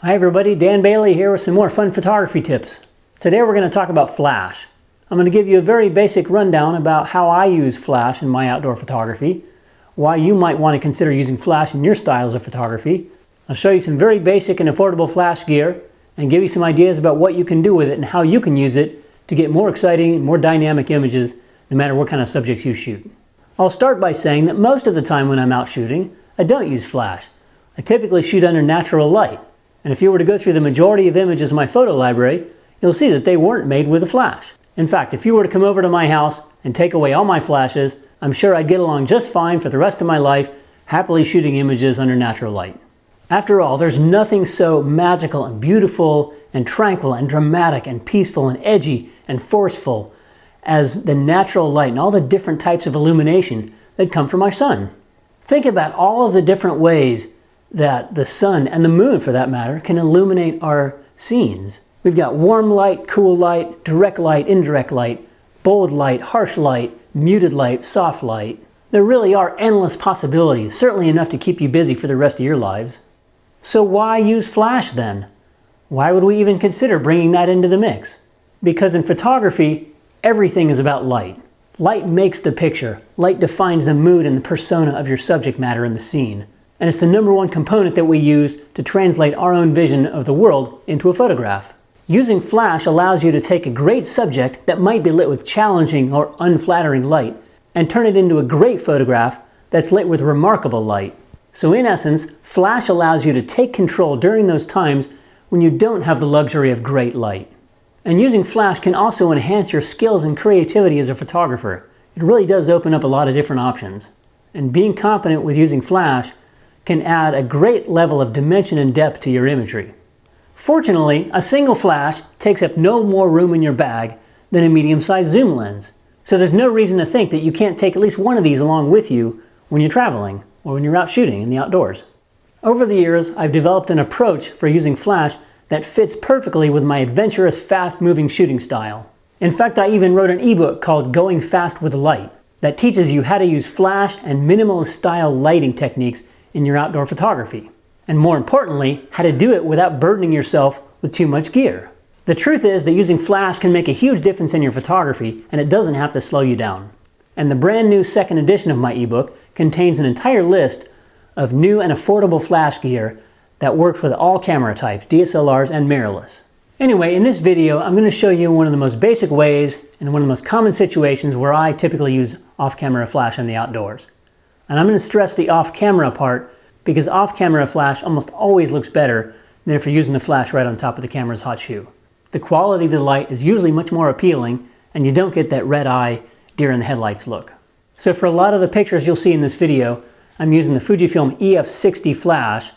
Hi everybody, Dan Bailey here with some more fun photography tips. Today we're going to talk about flash. I'm going to give you a very basic rundown about how I use flash in my outdoor photography, why you might want to consider using flash in your styles of photography. I'll show you some very basic and affordable flash gear and give you some ideas about what you can do with it and how you can use it to get more exciting and more dynamic images no matter what kind of subjects you shoot. I'll start by saying that most of the time when I'm out shooting, I don't use flash. I typically shoot under natural light. And if you were to go through the majority of images in my photo library, you'll see that they weren't made with a flash. In fact, if you were to come over to my house and take away all my flashes, I'm sure I'd get along just fine for the rest of my life, happily shooting images under natural light. After all, there's nothing so magical and beautiful and tranquil and dramatic and peaceful and edgy and forceful as the natural light and all the different types of illumination that come from our sun. Think about all of the different ways that the sun and the moon, for that matter, can illuminate our scenes. We've got warm light, cool light, direct light, indirect light, bold light, harsh light, muted light, soft light. There really are endless possibilities, certainly enough to keep you busy for the rest of your lives. So why use flash then? Why would we even consider bringing that into the mix? Because in photography, everything is about light. Light makes the picture. Light defines the mood and the persona of your subject matter in the scene. And it's the number one component that we use to translate our own vision of the world into a photograph. Using flash allows you to take a great subject that might be lit with challenging or unflattering light and turn it into a great photograph that's lit with remarkable light. So in essence, flash allows you to take control during those times when you don't have the luxury of great light. And using flash can also enhance your skills and creativity as a photographer. It really does open up a lot of different options. And being competent with using flash can add a great level of dimension and depth to your imagery. Fortunately, a single flash takes up no more room in your bag than a medium-sized zoom lens. So there's no reason to think that you can't take at least one of these along with you when you're traveling or when you're out shooting in the outdoors. Over the years, I've developed an approach for using flash that fits perfectly with my adventurous, fast-moving shooting style. In fact, I even wrote an ebook called Going Fast with Light that teaches you how to use flash and minimalist style lighting techniques in your outdoor photography. And more importantly, how to do it without burdening yourself with too much gear. The truth is that using flash can make a huge difference in your photography, and it doesn't have to slow you down. And the brand new second edition of my ebook contains an entire list of new and affordable flash gear that works with all camera types, DSLRs and mirrorless. Anyway, in this video, I'm going to show you one of the most basic ways and one of the most common situations where I typically use off-camera flash in the outdoors. And I'm going to stress the off-camera part because off-camera flash almost always looks better than if you're using the flash right on top of the camera's hot shoe. The quality of the light is usually much more appealing and you don't get that red eye, deer in the headlights look. So for a lot of the pictures you'll see in this video, I'm using the Fujifilm EF60 flash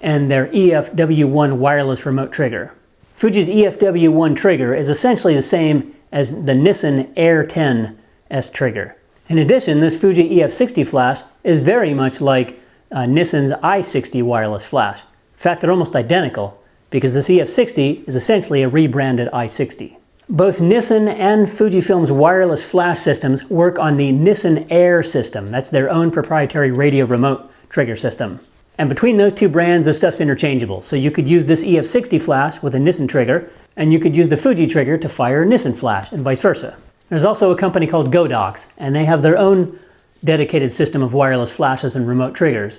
and their EF-W1 wireless remote trigger. Fuji's EF-W1 trigger is essentially the same as the Nissan Air 10S trigger. In addition, this Fuji EF60 flash is very much like Nissan's i60 wireless flash. In fact, they're almost identical because this EF60 is essentially a rebranded i60. Both Nissan and Fujifilm's wireless flash systems work on the Nissan Air system. That's their own proprietary radio remote trigger system. And between those two brands, the stuff's interchangeable. So you could use this EF60 flash with a Nissan trigger, and you could use the Fuji trigger to fire a Nissan flash, and vice versa. There's also a company called Godox, and they have their own dedicated system of wireless flashes and remote triggers.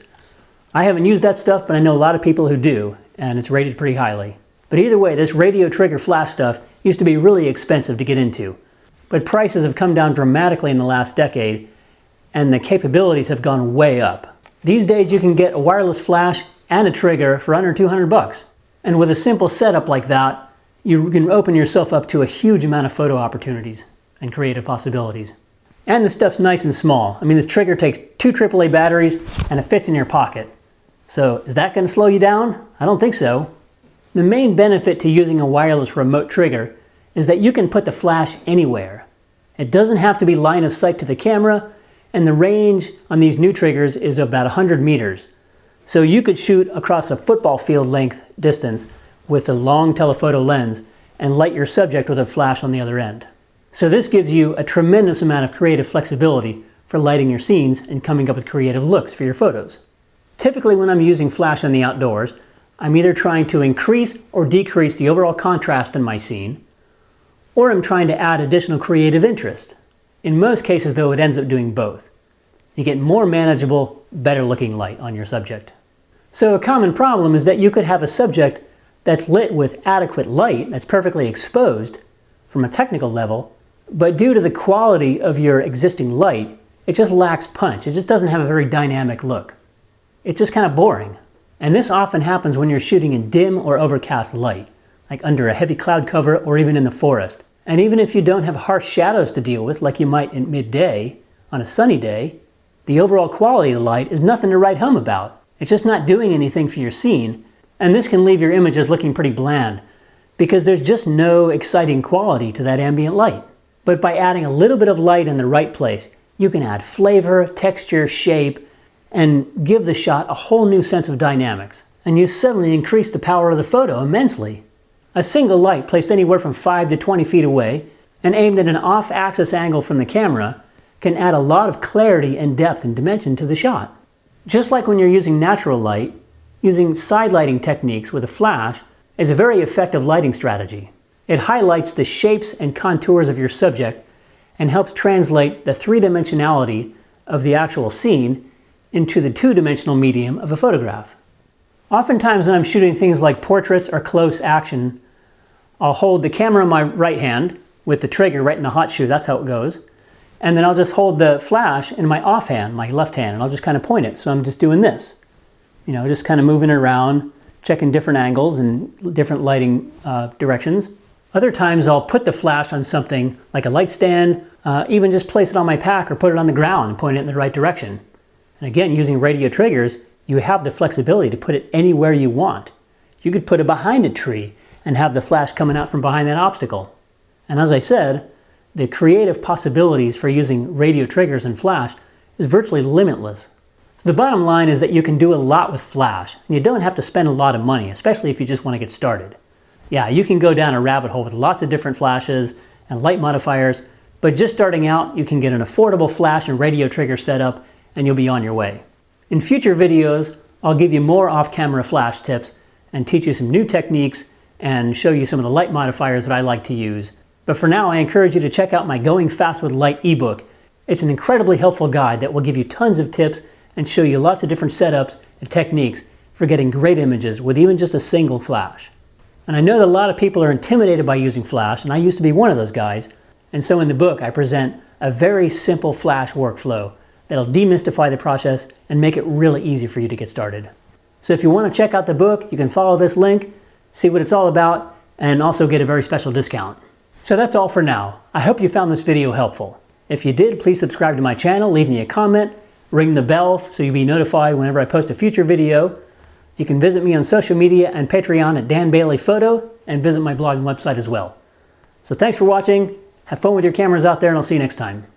I haven't used that stuff, but I know a lot of people who do, and it's rated pretty highly. But either way, this radio trigger flash stuff used to be really expensive to get into. But prices have come down dramatically in the last decade, and the capabilities have gone way up. These days you can get a wireless flash and a trigger for under 200 bucks. And with a simple setup like that, you can open yourself up to a huge amount of photo opportunities and creative possibilities. And the stuff's nice and small. I mean, this trigger takes 2 AAA batteries and it fits in your pocket. So is that going to slow you down? I don't think so. The main benefit to using a wireless remote trigger is that you can put the flash anywhere. It doesn't have to be line of sight to the camera, and the range on these new triggers is about 100 meters. So you could shoot across a football field length distance with a long telephoto lens and light your subject with a flash on the other end. So this gives you a tremendous amount of creative flexibility for lighting your scenes and coming up with creative looks for your photos. Typically when I'm using flash in the outdoors, I'm either trying to increase or decrease the overall contrast in my scene, or I'm trying to add additional creative interest. In most cases, though, it ends up doing both. You get more manageable, better looking light on your subject. So a common problem is that you could have a subject that's lit with adequate light, that's perfectly exposed from a technical level, but due to the quality of your existing light, it just lacks punch. It just doesn't have a very dynamic look. It's just kind of boring. And this often happens when you're shooting in dim or overcast light, like under a heavy cloud cover or even in the forest. And even if you don't have harsh shadows to deal with, like you might in midday, on a sunny day, the overall quality of the light is nothing to write home about. It's just not doing anything for your scene, and this can leave your images looking pretty bland, because there's just no exciting quality to that ambient light. But by adding a little bit of light in the right place, you can add flavor, texture, shape, and give the shot a whole new sense of dynamics. And you suddenly increase the power of the photo immensely. A single light placed anywhere from 5 to 20 feet away and aimed at an off-axis angle from the camera can add a lot of clarity and depth and dimension to the shot. Just like when you're using natural light, using side lighting techniques with a flash is a very effective lighting strategy. It highlights the shapes and contours of your subject and helps translate the three-dimensionality of the actual scene into the two-dimensional medium of a photograph. Oftentimes when I'm shooting things like portraits or close action, I'll hold the camera in my right hand with the trigger right in the hot shoe, that's how it goes. And then I'll just hold the flash in my offhand, my left hand, and I'll just kind of point it. So I'm just doing this. You know, just kind of moving it around, checking different angles and different lighting directions. Other times I'll put the flash on something like a light stand, even just place it on my pack or put it on the ground and point it in the right direction. And again, using radio triggers, you have the flexibility to put it anywhere you want. You could put it behind a tree and have the flash coming out from behind that obstacle. And as I said, the creative possibilities for using radio triggers and flash is virtually limitless. So the bottom line is that you can do a lot with flash, and you don't have to spend a lot of money, especially if you just want to get started. Yeah, you can go down a rabbit hole with lots of different flashes and light modifiers, but just starting out, you can get an affordable flash and radio trigger setup, and you'll be on your way. In future videos, I'll give you more off-camera flash tips and teach you some new techniques and show you some of the light modifiers that I like to use. But for now, I encourage you to check out my Going Fast with Light ebook. It's an incredibly helpful guide that will give you tons of tips and show you lots of different setups and techniques for getting great images with even just a single flash. And I know that a lot of people are intimidated by using flash, and I used to be one of those guys. And so in the book, I present a very simple flash workflow that'll demystify the process and make it really easy for you to get started. So if you want to check out the book, you can follow this link, see what it's all about, and also get a very special discount. So that's all for now. I hope you found this video helpful. If you did, please subscribe to my channel, leave me a comment, ring the bell so you'll be notified whenever I post a future video. You can visit me on social media and Patreon at Dan Bailey Photo, and visit my blog and website as well. So thanks for watching, have fun with your cameras out there, and I'll see you next time.